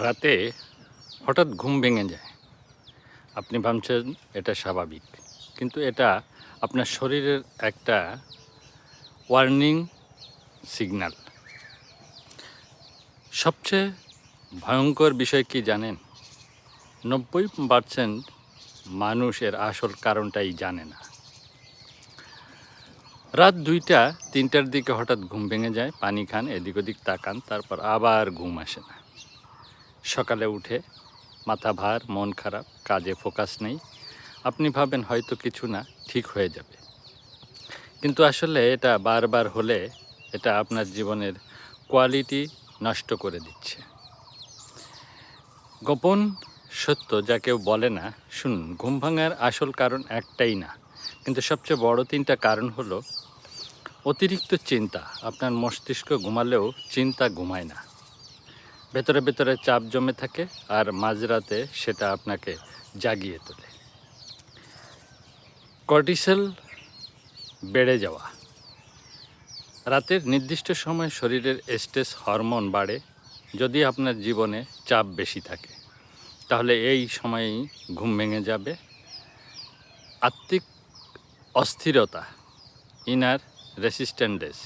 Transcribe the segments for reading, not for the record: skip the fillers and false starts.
রাতে হঠাৎ ঘুম ভেঙে যায়। আপনি ভাবছেন এটা স্বাভাবিক, কিন্তু এটা আপনার শরীরের একটা ওয়ার্নিং সিগন্যাল। সবচেয়ে ভয়ঙ্কর বিষয় কি জানেন? 90% মানুষ এর আসল কারণটাই জানে না। রাত 2টা-3টার দিকে হঠাৎ ঘুম ভেঙে যায়, পানি খান, এদিক ওদিক তাকান, তারপর আবার ঘুম আসে না। সকালে উঠে মাথা ভার, মন খারাপ, কাজে ফোকাস নেই। আপনি ভাবেন হয়তো কিছু না, ঠিক হয়ে যাবে। কিন্তু আসলে এটা বারবার হলে এটা আপনার জীবনের কোয়ালিটি নষ্ট করে দিচ্ছে। গোপন সত্য যা কেউ বলে না, শুনুন, ঘুম ভাঙার আসল কারণ একটাই না, কিন্তু সবচেয়ে বড় 3টা কারণ হলো অতিরিক্ত চিন্তা। আপনার মস্তিষ্ক ঘুমালেও চিন্তা ঘুমায় না, ভেতরে ভেতরে চাপ জমে থাকে, আর মাঝরাতে সেটা আপনাকে জাগিয়ে তোলে। কর্টিসল বেড়ে যাওয়া। রাতের নির্দিষ্ট সময় শরীরের স্ট্রেস হরমোন বাড়ে। যদি আপনার জীবনে চাপ বেশি থাকে, তাহলে এই সময়েই ঘুম ভেঙে যাবে। আত্মিক অস্থিরতা, ইনার রেসিস্ট্যান্স,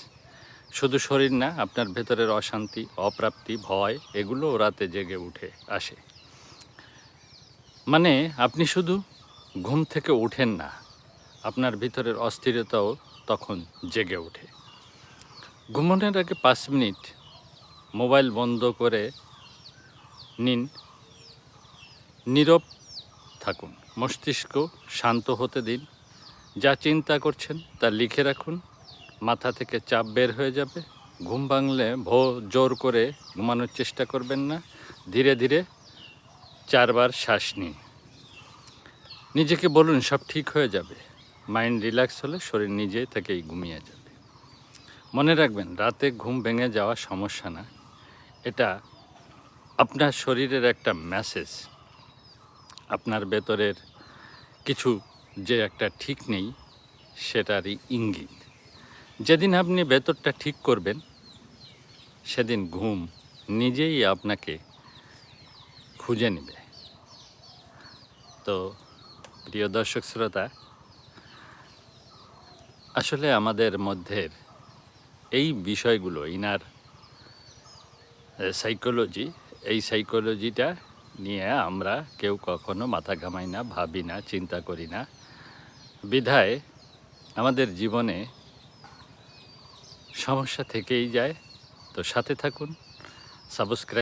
শুধু শরীর না, আপনার ভেতরের অশান্তি, অপ্রাপ্তি, ভয়, এগুলো রাতে জেগে উঠে আসে। মানে আপনি শুধু ঘুম থেকে উঠেন না, আপনার ভিতরের অস্থিরতাও তখন জেগে ওঠে। ঘুমানোর আগে 5 মিনিট মোবাইল বন্ধ করে নিন, নীরব থাকুন, মস্তিষ্ক শান্ত হতে দিন। যা চিন্তা করছেন তা লিখে রাখুন, মাথা থেকে চাপ বের হয়ে যাবে। ঘুম ভাঙলে জোর করে ঘুমানোর চেষ্টা করবেন না, ধীরে ধীরে 4 বার শ্বাস নিন। নিজেকে বলুন সব ঠিক হয়ে যাবে। মাইন্ড রিল্যাক্স হলে শরীর নিজে থেকেই ঘুমিয়ে যাবে। মনে রাখবেন, রাতে ঘুম ভেঙে যাওয়া সমস্যা না, এটা আপনার শরীরের একটা মেসেজ, আপনার ভেতরের কিছু যে একটা ঠিক নেই সেটারই ইঙ্গিত। যেদিন আপনি ভেতরটা ঠিক করবেন, সেদিন ঘুম নিজেই আপনাকে খুঁজে নেবে। তো প্রিয় দর্শক শ্রোতা, আসলে আমাদের মধ্যে এই বিষয়গুলো, ইনার সাইকোলজি, এই সাইকোলজিটা নিয়ে আমরা কেউ কখনো মাথা ঘামাই না, ভাবি না, চিন্তা করি না। বিধায় আমাদের জীবনে সমস্যা থেকেই যায়। তো সাথে থাকুন, সাবস্ক্রাইব